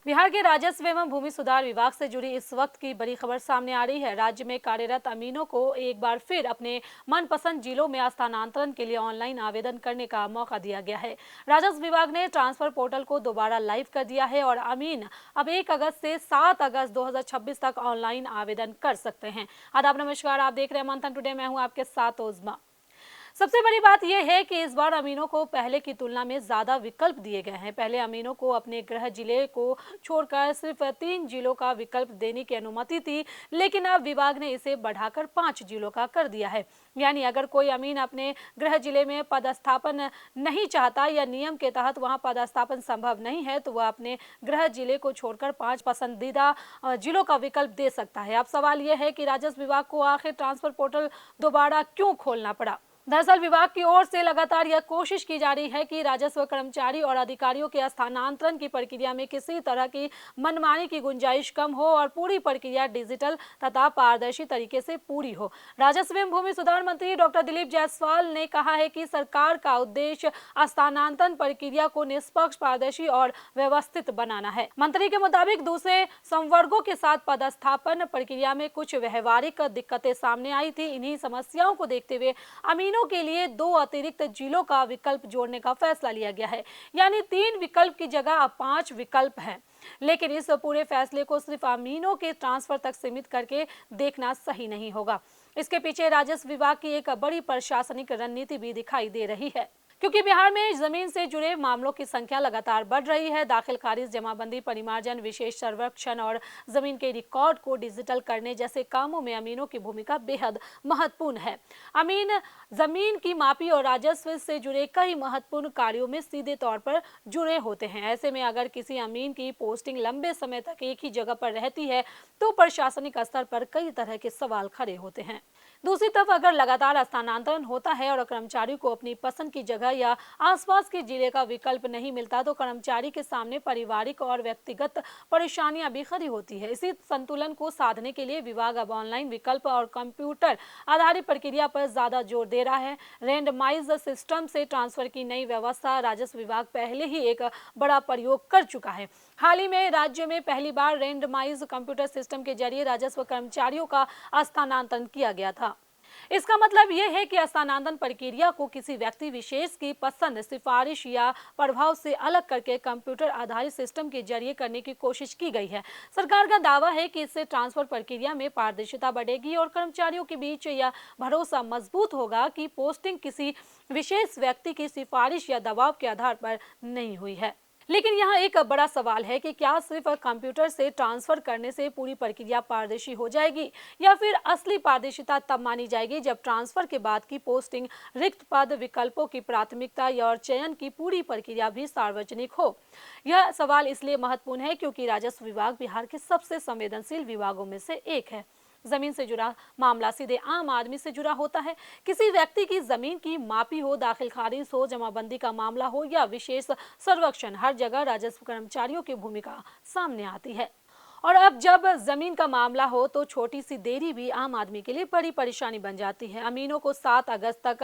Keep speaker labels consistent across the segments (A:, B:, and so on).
A: बिहार के राजस्व एवं भूमि सुधार विभाग से जुड़ी इस वक्त की बड़ी खबर सामने आ रही है। राज्य में कार्यरत अमीनों को एक बार फिर अपने मनपसंद जिलों में स्थानांतरण के लिए ऑनलाइन आवेदन करने का मौका दिया गया है। राजस्व विभाग ने ट्रांसफर पोर्टल को दोबारा लाइव कर दिया है और अमीन अब 1 अगस्त से 7 अगस्त 2026 तक ऑनलाइन आवेदन कर सकते हैं। आदाब, नमस्कार, आप देख रहे हैं मंथन टुडे। मैं हूं आपके साथ ओजमा। सबसे बड़ी बात यह है कि इस बार अमीनों को पहले की तुलना में ज्यादा विकल्प दिए गए हैं। पहले अमीनों को अपने गृह जिले को छोड़कर सिर्फ 3 जिलों का विकल्प देने की अनुमति थी, लेकिन अब विभाग ने इसे बढ़ाकर 5 जिलों का कर दिया है। यानी अगर कोई अमीन अपने गृह जिले में पदस्थापन नहीं चाहता या नियम के तहत वहां पदस्थापन संभव नहीं है, तो वह अपने गृह जिले को छोड़कर 5 पसंदीदा जिलों का विकल्प दे सकता है। अब सवाल यह है कि राजस्व विभाग को आखिर ट्रांसफर पोर्टल दोबारा क्यों खोलना पड़ा। दरअसल विभाग की ओर से लगातार यह कोशिश की जा रही है कि राजस्व कर्मचारी और अधिकारियों के स्थानांतरण की प्रक्रिया में किसी तरह की मनमानी की गुंजाइश कम हो और पूरी प्रक्रिया डिजिटल तथा पारदर्शी तरीके से पूरी हो। राजस्व एवं भूमि सुधार मंत्री डॉक्टर दिलीप जायसवाल ने कहा है कि सरकार का उद्देश्य स्थानांतरण प्रक्रिया को निष्पक्ष, पारदर्शी और व्यवस्थित बनाना है। मंत्री के मुताबिक दूसरे संवर्गों के साथ पदस्थापन प्रक्रिया में कुछ व्यवहारिक दिक्कतें सामने आई थी। इन्हीं समस्याओं को देखते हुए अमीनों के लिए 2 अतिरिक्त जिलों का विकल्प जोड़ने का फैसला लिया गया है। यानी 3 विकल्प की जगह अब 5 विकल्प हैं। लेकिन इस पूरे फैसले को सिर्फ अमीनों के ट्रांसफर तक सीमित करके देखना सही नहीं होगा। इसके पीछे राजस्व विभाग की एक बड़ी प्रशासनिक रणनीति भी दिखाई दे रही है, क्योंकि बिहार में जमीन से जुड़े मामलों की संख्या लगातार बढ़ रही है। दाखिल खारिज, जमाबंदी, परिमार्जन, विशेष सर्वेक्षण और जमीन के रिकॉर्ड को डिजिटल करने जैसे कामों में अमीनों की भूमिका बेहद महत्वपूर्ण है। अमीन जमीन की मापी और राजस्व से जुड़े कई महत्वपूर्ण कार्यों में सीधे तौर पर जुड़े होते हैं। ऐसे में अगर किसी अमीन की पोस्टिंग लंबे समय तक एक ही जगह पर रहती है, तो प्रशासनिक स्तर पर कई तरह के सवाल खड़े होते हैं। दूसरी तरफ अगर लगातार स्थानांतरण होता है और कर्मचारी को अपनी पसंद की जगह या आसपास के जिले का विकल्प नहीं मिलता, तो कर्मचारी के सामने पारिवारिक और व्यक्तिगत परेशानियां भी खड़ी होती है। इसी संतुलन को साधने के लिए विभाग अब ऑनलाइन विकल्प और कंप्यूटर आधारित प्रक्रिया पर ज्यादा जोर दे रहा है। रैंडमाइज सिस्टम से ट्रांसफर की नई व्यवस्था राजस्व विभाग पहले ही एक बड़ा प्रयोग कर चुका है। हाल ही में राज्य में पहली बार रैंडमाइज कंप्यूटर सिस्टम के जरिए राजस्व कर्मचारियों का स्थानांतरण किया गया था। इसका मतलब यह है कि स्थानांतरण प्रक्रिया को किसी व्यक्ति विशेष की पसंद, सिफारिश या प्रभाव से अलग करके कंप्यूटर आधारित सिस्टम के जरिए करने की कोशिश की गई है। सरकार का दावा है कि इससे ट्रांसफर प्रक्रिया में पारदर्शिता बढ़ेगी और कर्मचारियों के बीच यह भरोसा मजबूत होगा कि पोस्टिंग किसी विशेष व्यक्ति की सिफारिश या दबाव के आधार पर नहीं हुई है। लेकिन यहाँ एक बड़ा सवाल है कि क्या सिर्फ कंप्यूटर से ट्रांसफर करने से पूरी प्रक्रिया पारदर्शी हो जाएगी, या फिर असली पारदर्शिता तब मानी जाएगी जब ट्रांसफर के बाद की पोस्टिंग, रिक्त पद, विकल्पों की प्राथमिकता और चयन की पूरी प्रक्रिया भी सार्वजनिक हो। यह सवाल इसलिए महत्वपूर्ण है क्योंकि राजस्व विभाग बिहार के सबसे संवेदनशील विभागों में से एक है। जमीन से जुड़ा मामला सीधे आम आदमी से जुड़ा होता है। किसी व्यक्ति की जमीन की मापी हो, दाखिल खारिज हो, जमाबंदी का मामला हो या विशेष सर्वेक्षण, हर जगह राजस्व कर्मचारियों की भूमिका सामने आती है। और अब जब जमीन का मामला हो तो छोटी सी देरी भी आम आदमी के लिए बड़ी परेशानी बन जाती है। अमीनों को 7 अगस्त तक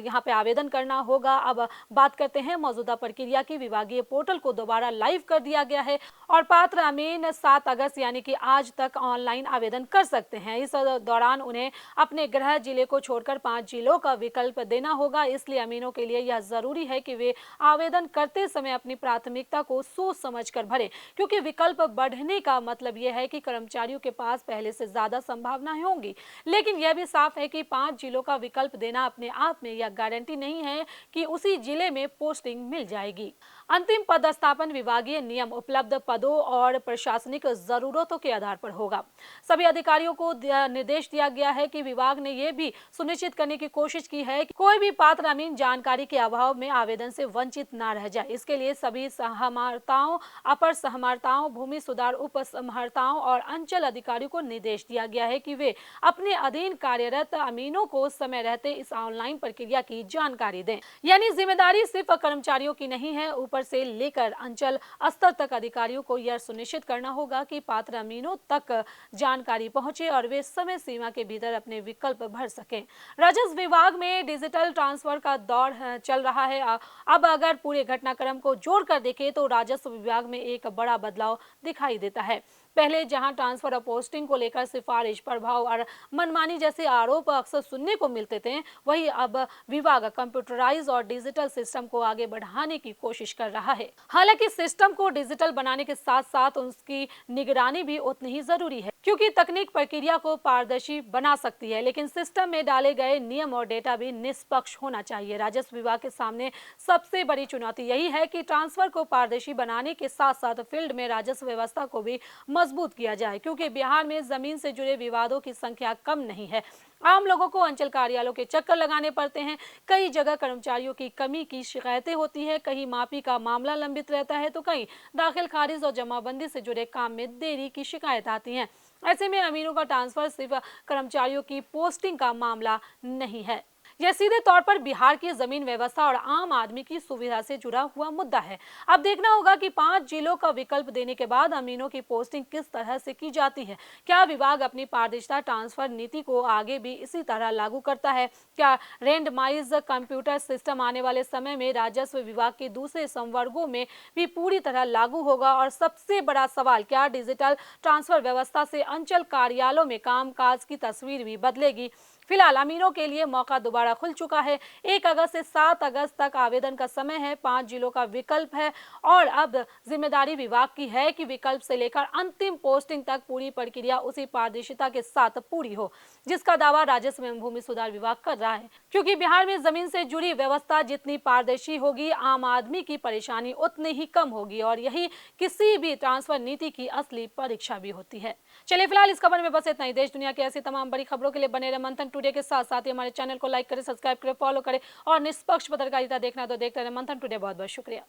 A: यहाँ पे आवेदन करना होगा। अब बात करते हैं मौजूदा प्रक्रिया की। विभागीय पोर्टल को दोबारा लाइव कर दिया गया है और पात्र अमीन 7 अगस्त यानी कि आज तक ऑनलाइन आवेदन कर सकते हैं। इस दौरान उन्हें अपने गृह जिले को छोड़कर 5 जिलों का विकल्प देना होगा। इसलिए अमीनों के लिए यह जरूरी है कि वे आवेदन करते समय अपनी प्राथमिकता को सोच समझ कर भरें, क्योंकि विकल्प बढ़ने का मतलब यह है कि कर्मचारियों के पास पहले से ज्यादा संभावनाएं होंगी। लेकिन यह भी साफ है कि 5 जिलों का विकल्प देना अपने आप में यह गारंटी नहीं है कि उसी जिले में पोस्टिंग मिल जाएगी। अंतिम पदस्थापन विभागीय नियम, उपलब्ध पदों और प्रशासनिक जरूरतों के आधार पर होगा। सभी अधिकारियों को निर्देश दिया गया है कि विभाग ने यह भी सुनिश्चित करने की कोशिश की है कि कोई भी पात्र अमीन जानकारी के अभाव में आवेदन से वंचित न रह जाए। इसके लिए सभी सहमार्ताओं, अपर सहमार्ताओं, भूमि सुधार उप सहमार्ताओं और अंचल अधिकारियों को निर्देश दिया गया है कि वे अपने अधीन कार्यरत अमीनों को समय रहते इस ऑनलाइन प्रक्रिया की जानकारी दें। यानी जिम्मेदारी सिर्फ कर्मचारियों की नहीं है, ऊपर स्तर से लेकर अंचल स्तर तक अधिकारियों को यह सुनिश्चित करना होगा कि पात्र अमीनों तक जानकारी पहुंचे और वे समय सीमा के भीतर अपने विकल्प भर सकें। राजस्व विभाग में डिजिटल ट्रांसफर का दौर चल रहा है। अब अगर पूरे घटनाक्रम को जोड़कर देखें तो राजस्व विभाग में एक बड़ा बदलाव दिखाई देता है। पहले जहां ट्रांसफर और पोस्टिंग को लेकर सिफारिश, प्रभाव और मनमानी जैसे आरोप अक्सर सुनने को मिलते थे, वहीं अब विभाग कंप्यूटराइज और डिजिटल सिस्टम को आगे बढ़ाने की कोशिश कर रहा है। हालांकि सिस्टम को डिजिटल बनाने के साथ साथ उसकी निगरानी भी उतनी ही जरूरी है, क्योंकि तकनीक प्रक्रिया को पारदर्शी बना सकती है, लेकिन सिस्टम में डाले गए नियम और डेटा भी निष्पक्ष होना चाहिए। राजस्व विभाग के सामने सबसे बड़ी चुनौती यही है कि ट्रांसफर को पारदर्शी बनाने के साथ साथ फील्ड में राजस्व व्यवस्था को भी मजबूत किया जाए, क्योंकि बिहार में जमीन से जुड़े विवादों की संख्या कम नहीं है। आम लोगों को अंचल कार्यालयों के चक्कर लगाने पड़ते हैं, कई जगह कर्मचारियों की कमी की शिकायतें होती है, कहीं माफी का मामला लंबित रहता है, तो कहीं दाखिल खारिज और जमाबंदी से जुड़े काम में देरी की शिकायत आती है। ऐसे में अमीरों का ट्रांसफर सिर्फ कर्मचारियों की पोस्टिंग का मामला नहीं है, यह सीधे तौर पर बिहार की जमीन व्यवस्था और आम आदमी की सुविधा से जुड़ा हुआ मुद्दा है। अब देखना होगा कि 5 जिलों का विकल्प देने के बाद अमीनों की पोस्टिंग किस तरह से की जाती है। क्या विभाग अपनी पारदर्शिता ट्रांसफर नीति को आगे भी इसी तरह लागू करता है? क्या रेंडमाइज कंप्यूटर सिस्टम आने वाले समय में राजस्व विभाग के दूसरे संवर्गों में भी पूरी तरह लागू होगा? और सबसे बड़ा सवाल, क्या डिजिटल ट्रांसफर व्यवस्था से अंचल कार्यालयों में कामकाज की तस्वीर भी बदलेगी? फिलहाल अमीरों के लिए मौका दोबारा खुल चुका है। 1 अगस्त से 7 अगस्त तक आवेदन का समय है। 5 जिलों का विकल्प है और अब जिम्मेदारी विभाग की है कि विकल्प से लेकर अंतिम पोस्टिंग तक पूरी प्रक्रिया उसी पारदर्शिता के साथ पूरी हो जिसका दावा राजस्व एवं भूमि सुधार विभाग कर रहा है, क्योंकि बिहार में जमीन से जुड़ी व्यवस्था जितनी पारदर्शी होगी, आम आदमी की परेशानी उतनी ही कम होगी और यही किसी भी ट्रांसफर नीति की असली परीक्षा भी होती है। चलिए फिलहाल इस खबर में बस इतना ही। देश दुनिया की ऐसी तमाम बड़ी खबरों के लिए बने रहे मंथन टुडे के साथ साथ ही हमारे चैनल को लाइक करें, सब्सक्राइब करें, फॉलो करें और निष्पक्ष पत्रकारिता देखना तो देखते रहे मंथन टुडे। बहुत बहुत शुक्रिया।